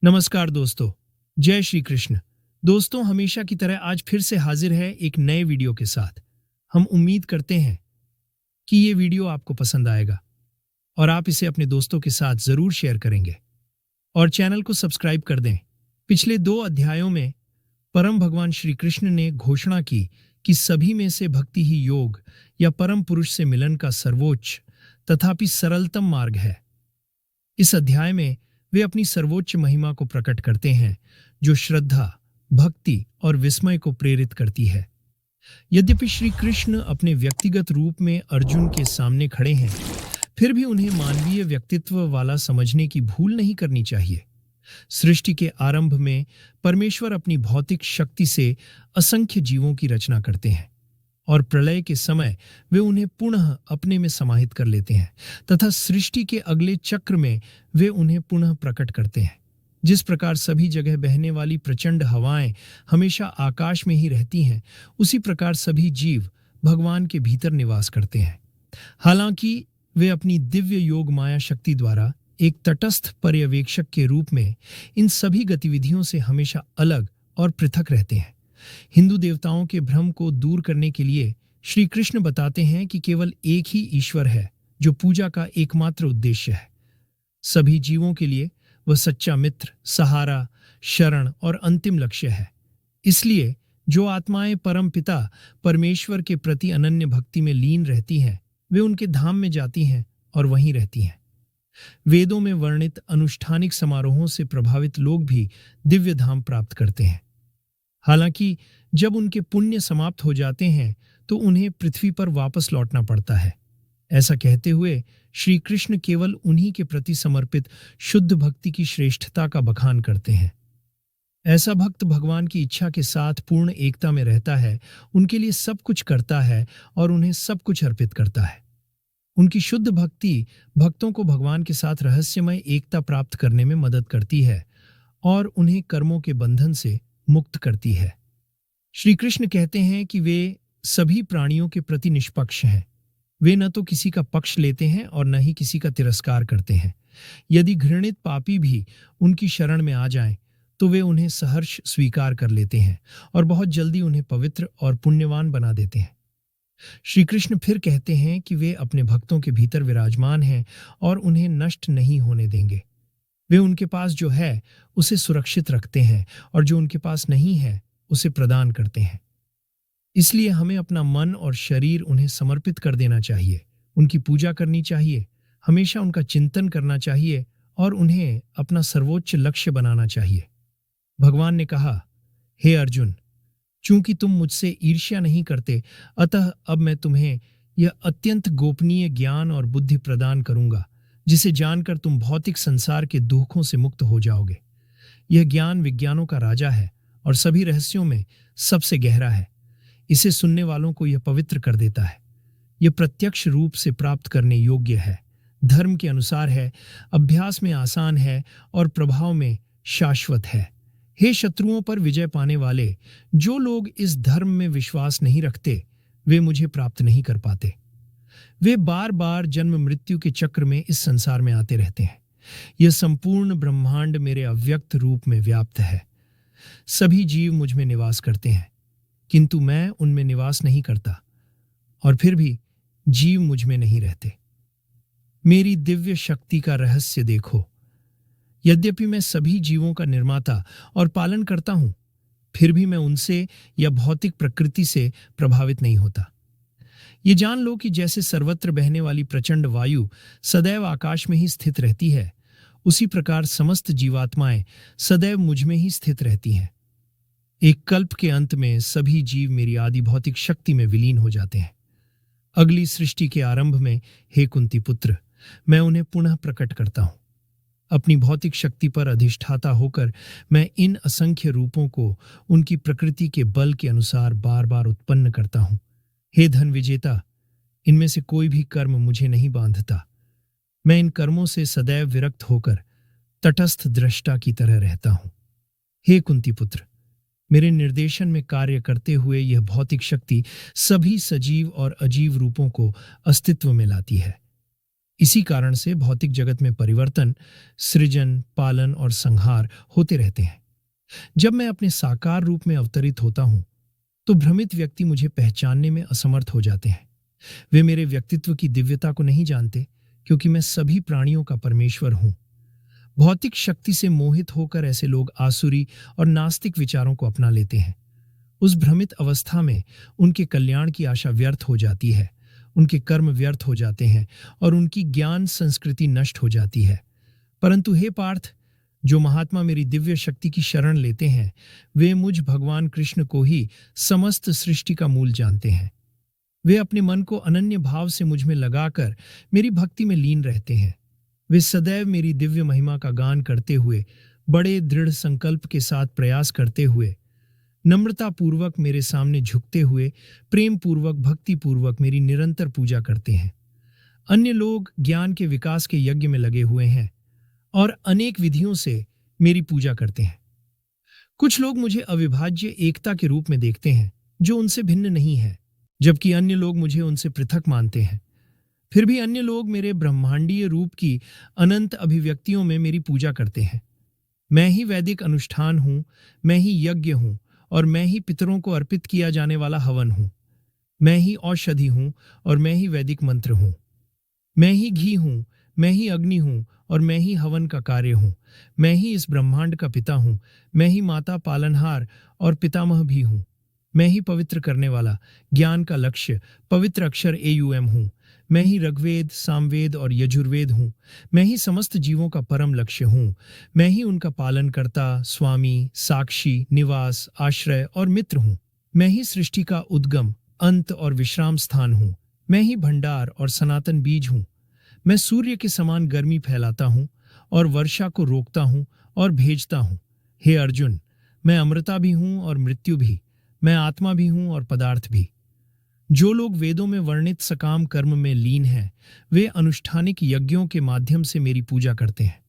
नमस्कार दोस्तों। जय श्री कृष्ण। दोस्तों, हमेशा की तरह आज फिर से हाजिर है एक नए वीडियो के साथ। हम उम्मीद करते हैं कि ये वीडियो आपको पसंद आएगा और आप इसे अपने दोस्तों के साथ जरूर शेयर करेंगे और चैनल को सब्सक्राइब कर दें। पिछले 2 अध्यायों में परम भगवान श्री कृष्ण ने घोषणा की कि सभी में से भक्ति ही योग या परम पुरुष से मिलन का सर्वोच्च तथापि सरलतम मार्ग है। इस अध्याय में वे अपनी सर्वोच्च महिमा को प्रकट करते हैं जो श्रद्धा, भक्ति और विस्मय को प्रेरित करती है। यद्यपि श्री कृष्ण अपने व्यक्तिगत रूप में अर्जुन के सामने खड़े हैं, फिर भी उन्हें मानवीय व्यक्तित्व वाला समझने की भूल नहीं करनी चाहिए। सृष्टि के आरंभ में परमेश्वर अपनी भौतिक शक्ति से असंख्य जीवों की रचना करते हैं और प्रलय के समय वे उन्हें पुनः अपने में समाहित कर लेते हैं तथा सृष्टि के अगले चक्र में वे उन्हें पुनः प्रकट करते हैं। जिस प्रकार सभी जगह बहने वाली प्रचंड हवाएं हमेशा आकाश में ही रहती हैं, उसी प्रकार सभी जीव भगवान के भीतर निवास करते हैं। हालांकि वे अपनी दिव्य योग माया शक्ति द्वारा एक तटस्थ पर्यवेक्षक के रूप में इन सभी गतिविधियों से हमेशा अलग और पृथक रहते हैं। हिंदू देवताओं के भ्रम को दूर करने के लिए श्री कृष्ण बताते हैं कि केवल एक ही ईश्वर है जो पूजा का एकमात्र उद्देश्य है। सभी जीवों के लिए वह सच्चा मित्र, सहारा, शरण और अंतिम लक्ष्य है। इसलिए जो आत्माएं परम पिता परमेश्वर के प्रति अनन्य भक्ति में लीन रहती हैं, वे उनके धाम में जाती हैं और वहीं रहती हैं। वेदों में वर्णित अनुष्ठानिक समारोहों से प्रभावित लोग भी दिव्य धाम प्राप्त करते हैं। हालांकि जब उनके पुण्य समाप्त हो जाते हैं तो उन्हें पृथ्वी पर वापस लौटना पड़ता है। ऐसा कहते हुए श्री कृष्ण केवल उन्हीं के प्रति समर्पित शुद्ध भक्ति की श्रेष्ठता का बखान करते हैं। ऐसा भक्त भगवान की इच्छा के साथ पूर्ण एकता में रहता है, उनके लिए सब कुछ करता है और उन्हें सब कुछ अर्पित करता है। उनकी शुद्ध भक्ति भक्तों को भगवान के साथ रहस्यमय एकता प्राप्त करने में मदद करती है और उन्हें कर्मों के बंधन से मुक्त करती है। श्री कृष्ण कहते हैं कि वे सभी प्राणियों के प्रति निष्पक्ष हैं। वे न तो किसी का पक्ष लेते हैं और न ही किसी का तिरस्कार करते हैं। यदि घृणित पापी भी उनकी शरण में आ जाएं, तो वे उन्हें सहर्ष स्वीकार कर लेते हैं और बहुत जल्दी उन्हें पवित्र और पुण्यवान बना देते हैं। श्री कृष्ण फिर कहते हैं कि वे अपने भक्तों के भीतर विराजमान हैं और उन्हें नष्ट नहीं होने देंगे। वे उनके पास जो है उसे सुरक्षित रखते हैं और जो उनके पास नहीं है उसे प्रदान करते हैं। इसलिए हमें अपना मन और शरीर उन्हें समर्पित कर देना चाहिए, उनकी पूजा करनी चाहिए, हमेशा उनका चिंतन करना चाहिए और उन्हें अपना सर्वोच्च लक्ष्य बनाना चाहिए। भगवान ने कहा, हे अर्जुन, चूंकि तुम मुझसे ईर्ष्या नहीं करते, अतः अब मैं तुम्हें यह अत्यंत गोपनीय ज्ञान और बुद्धि प्रदान करूंगा जिसे जानकर तुम भौतिक संसार के दुखों से मुक्त हो जाओगे। यह ज्ञान विज्ञानों का राजा है और सभी रहस्यों में सबसे गहरा है। इसे सुनने वालों को यह पवित्र कर देता है। यह प्रत्यक्ष रूप से प्राप्त करने योग्य है, धर्म के अनुसार है, अभ्यास में आसान है और प्रभाव में शाश्वत है। हे शत्रुओं पर विजय पाने वाले, जो लोग इस धर्म में विश्वास नहीं रखते, वे मुझे प्राप्त नहीं कर पाते। वे बार बार जन्म मृत्यु के चक्र में इस संसार में आते रहते हैं। यह संपूर्ण ब्रह्मांड मेरे अव्यक्त रूप में व्याप्त है। सभी जीव मुझ में निवास करते हैं, किंतु मैं उनमें निवास नहीं करता और फिर भी जीव मुझ में नहीं रहते। मेरी दिव्य शक्ति का रहस्य देखो। यद्यपि मैं सभी जीवों का निर्माता और पालन करता हूं, फिर भी मैं उनसे या भौतिक प्रकृति से प्रभावित नहीं होता। ये जान लो कि जैसे सर्वत्र बहने वाली प्रचंड वायु सदैव आकाश में ही स्थित रहती है, उसी प्रकार समस्त जीवात्माएं सदैव मुझ में ही स्थित रहती हैं। एक कल्प के अंत में सभी जीव मेरी आदि भौतिक शक्ति में विलीन हो जाते हैं। अगली सृष्टि के आरंभ में, हे कुंती पुत्र, मैं उन्हें पुनः प्रकट करता हूं। अपनी भौतिक शक्ति पर अधिष्ठाता होकर मैं इन असंख्य रूपों को उनकी प्रकृति के बल के अनुसार बार बार उत्पन्न करता हूं। हे धन विजेता, इनमें से कोई भी कर्म मुझे नहीं बांधता। मैं इन कर्मों से सदैव विरक्त होकर तटस्थ दृष्टा की तरह रहता हूं। हे कुंती पुत्र, मेरे निर्देशन में कार्य करते हुए यह भौतिक शक्ति सभी सजीव और अजीव रूपों को अस्तित्व में लाती है। इसी कारण से भौतिक जगत में परिवर्तन, सृजन, पालन और संहार होते रहते हैं। जब मैं अपने साकार रूप में अवतरित होता हूं, तो भ्रमित व्यक्ति मुझे पहचानने में असमर्थ हो जाते हैं। वे मेरे व्यक्तित्व की दिव्यता को नहीं जानते, क्योंकि मैं सभी प्राणियों का परमेश्वर हूं। भौतिक शक्ति से मोहित होकर ऐसे लोग आसुरी और नास्तिक विचारों को अपना लेते हैं। उस भ्रमित अवस्था में उनके कल्याण की आशा व्यर्थ हो जाती है, उनके कर्म व्यर्थ हो जाते हैं और उनकी ज्ञान संस्कृति नष्ट हो जाती है। परंतु हे पार्थ, जो महात्मा मेरी दिव्य शक्ति की शरण लेते हैं, वे मुझ भगवान कृष्ण को ही समस्त सृष्टि का मूल जानते हैं। वे अपने मन को अनन्य भाव से मुझ में लगाकर मेरी भक्ति में लीन रहते हैं। वे सदैव मेरी दिव्य महिमा का गान करते हुए, बड़े दृढ़ संकल्प के साथ प्रयास करते हुए, नम्रता पूर्वक मेरे सामने झुकते हुए, प्रेम पूर्वक, भक्ति पूर्वक मेरी निरंतर पूजा करते हैं। अन्य लोग ज्ञान के विकास के यज्ञ में लगे हुए हैं और अनेक विधियों से मेरी पूजा करते हैं। कुछ लोग मुझे अविभाज्य एकता के रूप में देखते हैं, जो उनसे भिन्न नहीं है, जबकि अन्य लोग मुझे उनसे पृथक मानते हैं। फिर भी अन्य लोग मेरे ब्रह्मांडीय रूप की अनंत अभिव्यक्तियों में मेरी पूजा करते हैं। मैं ही वैदिक अनुष्ठान हूं, मैं ही यज्ञ हूं और मैं ही पितरों को अर्पित किया जाने वाला हवन हूं। मैं ही औषधि हूं और मैं ही वैदिक मंत्र हूं। मैं ही घी हूं, मैं ही अग्नि हूं और मैं ही हवन का कार्य हूं। मैं ही इस ब्रह्मांड का पिता हूं। मैं ही माता पालनहार और पितामह भी हूं। मैं ही पवित्र करने वाला, ज्ञान का लक्ष्य, पवित्र अक्षर AUM हूं। मैं ही ऋग्वेद, सामवेद और यजुर्वेद हूं। मैं ही समस्त जीवों का परम लक्ष्य हूं। मैं ही उनका पालन करता, स्वामी, साक्षी, निवास, आश्रय और मित्र हूं। मैं ही सृष्टि का उद्गम, अंत और विश्राम स्थान हूं। मैं ही भंडार और सनातन बीज हूं। मैं सूर्य के समान गर्मी फैलाता हूं और वर्षा को रोकता हूं और भेजता हूं। हे अर्जुन, मैं अमृता भी हूं और मृत्यु भी। मैं आत्मा भी हूं और पदार्थ भी। जो लोग वेदों में वर्णित सकाम कर्म में लीन हैं, वे अनुष्ठानिक यज्ञों के माध्यम से मेरी पूजा करते हैं।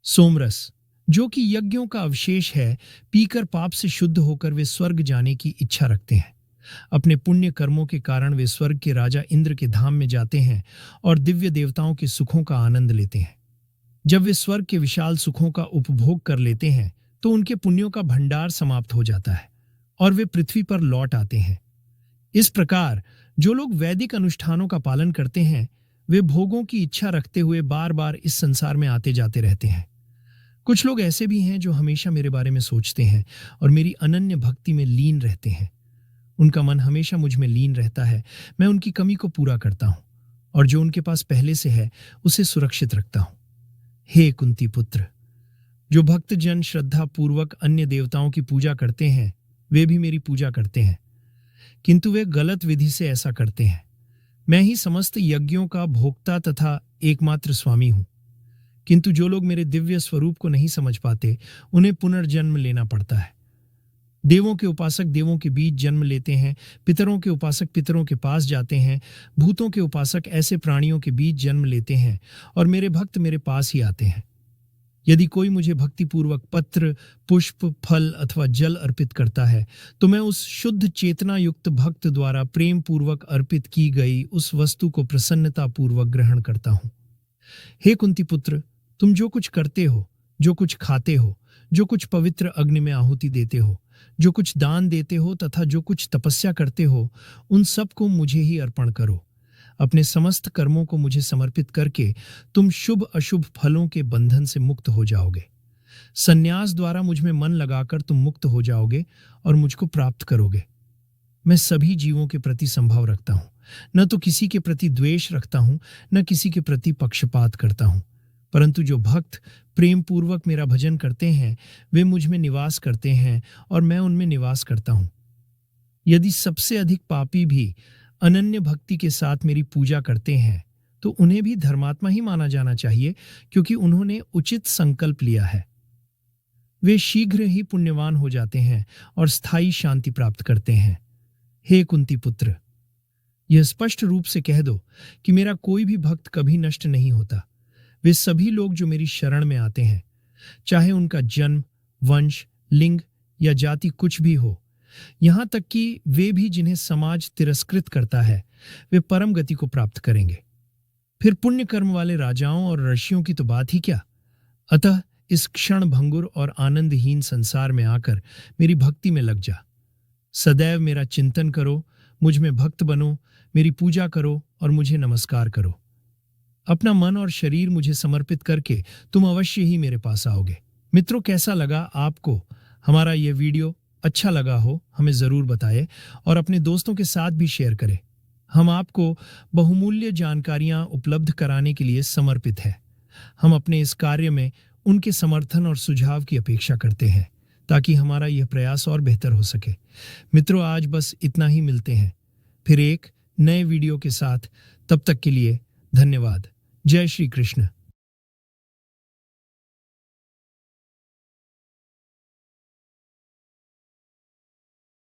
सोमरस, जो कि यज्ञों का अवशेष है, पीकर पाप से शुद्ध होकर वे स्वर्ग जाने की इच्छा रखते हैं। अपने पुण्य कर्मों के कारण वे स्वर्ग के राजा इंद्र के धाम में जाते हैं और दिव्य देवताओं के सुखों का आनंद लेते हैं। जब वे स्वर्ग के विशाल सुखों का उपभोग कर लेते हैं, तो उनके पुण्यों का भंडार समाप्त हो जाता है और वे पृथ्वी पर लौट आते हैं। इस प्रकार जो लोग वैदिक अनुष्ठानों का पालन करते हैं, वे भोगों की इच्छा रखते हुए बार बार इस संसार में आते जाते रहते हैं। कुछ लोग ऐसे भी हैं जो हमेशा मेरे बारे में सोचते हैं और मेरी अनन्य भक्ति में लीन रहते हैं। उनका मन हमेशा मुझ में लीन रहता है। मैं उनकी कमी को पूरा करता हूं और जो उनके पास पहले से है, उसे सुरक्षित रखता हूं। हे कुंती पुत्र, जो भक्तजन श्रद्धा पूर्वक अन्य देवताओं की पूजा करते हैं, वे भी मेरी पूजा करते हैं, किंतु वे गलत विधि से ऐसा करते हैं। मैं ही समस्त यज्ञों का भोक्ता तथा एकमात्र स्वामी हूं, किंतु जो लोग मेरे दिव्य स्वरूप को नहीं समझ पाते, उन्हें पुनर्जन्म लेना पड़ता है। देवों के उपासक देवों के बीच जन्म लेते हैं, पितरों के उपासक पितरों के पास जाते हैं, भूतों के उपासक ऐसे प्राणियों के बीच जन्म लेते हैं और मेरे भक्त मेरे पास ही आते हैं। यदि कोई मुझे भक्तिपूर्वक पत्र, पुष्प, फल अथवा जल अर्पित करता है, तो मैं उस शुद्ध चेतना युक्त भक्त द्वारा प्रेम पूर्वक अर्पित की गई उस वस्तु को प्रसन्नता पूर्वक ग्रहण करता हूं। हे कुंती पुत्र, तुम जो कुछ करते हो, जो कुछ खाते हो, जो कुछ पवित्र अग्नि में आहुति देते हो, जो कुछ दान देते हो तथा जो कुछ तपस्या करते हो, उन सब को मुझे ही अर्पण करो। अपने समस्त कर्मों को मुझे समर्पित करके तुम शुभ अशुभ फलों के बंधन से मुक्त हो जाओगे। संन्यास द्वारा मुझ में मन लगाकर तुम मुक्त हो जाओगे और मुझको प्राप्त करोगे। मैं सभी जीवों के प्रति संभव रखता हूं, न तो किसी के प्रति द्वेष रखता हूं, न किसी के प्रति पक्षपात करता हूं। परंतु जो भक्त प्रेम पूर्वक मेरा भजन करते हैं, वे मुझ में निवास करते हैं और मैं उनमें निवास करता हूं। यदि सबसे अधिक पापी भी अनन्य भक्ति के साथ मेरी पूजा करते हैं, तो उन्हें भी धर्मात्मा ही माना जाना चाहिए, क्योंकि उन्होंने उचित संकल्प लिया है। वे शीघ्र ही पुण्यवान हो जाते हैं और स्थायी शांति प्राप्त करते हैं। हे कुंती पुत्र, यह स्पष्ट रूप से कह दो कि मेरा कोई भी भक्त कभी नष्ट नहीं होता। वे सभी लोग जो मेरी शरण में आते हैं, चाहे उनका जन्म, वंश, लिंग या जाति कुछ भी हो, यहां तक कि वे भी जिन्हें समाज तिरस्कृत करता है, वे परम गति को प्राप्त करेंगे। फिर पुण्य कर्म वाले राजाओं और ऋषियों की तो बात ही क्या। अतः इस क्षण भंगुर और आनंदहीन संसार में आकर मेरी भक्ति में लग जा। सदैव मेरा चिंतन करो, मुझ में भक्त बनो, मेरी पूजा करो और मुझे नमस्कार करो। अपना मन और शरीर मुझे समर्पित करके तुम अवश्य ही मेरे पास आओगे। मित्रों, कैसा लगा आपको हमारा यह वीडियो? अच्छा लगा हो हमें ज़रूर बताएं और अपने दोस्तों के साथ भी शेयर करें। हम आपको बहुमूल्य जानकारियां उपलब्ध कराने के लिए समर्पित हैं। हम अपने इस कार्य में उनके समर्थन और सुझाव की अपेक्षा करते हैं ताकि हमारा यह प्रयास और बेहतर हो सके। मित्रों, आज बस इतना ही। मिलते हैं फिर एक नए वीडियो के साथ। तब तक के लिए धन्यवाद। जय श्री कृष्ण।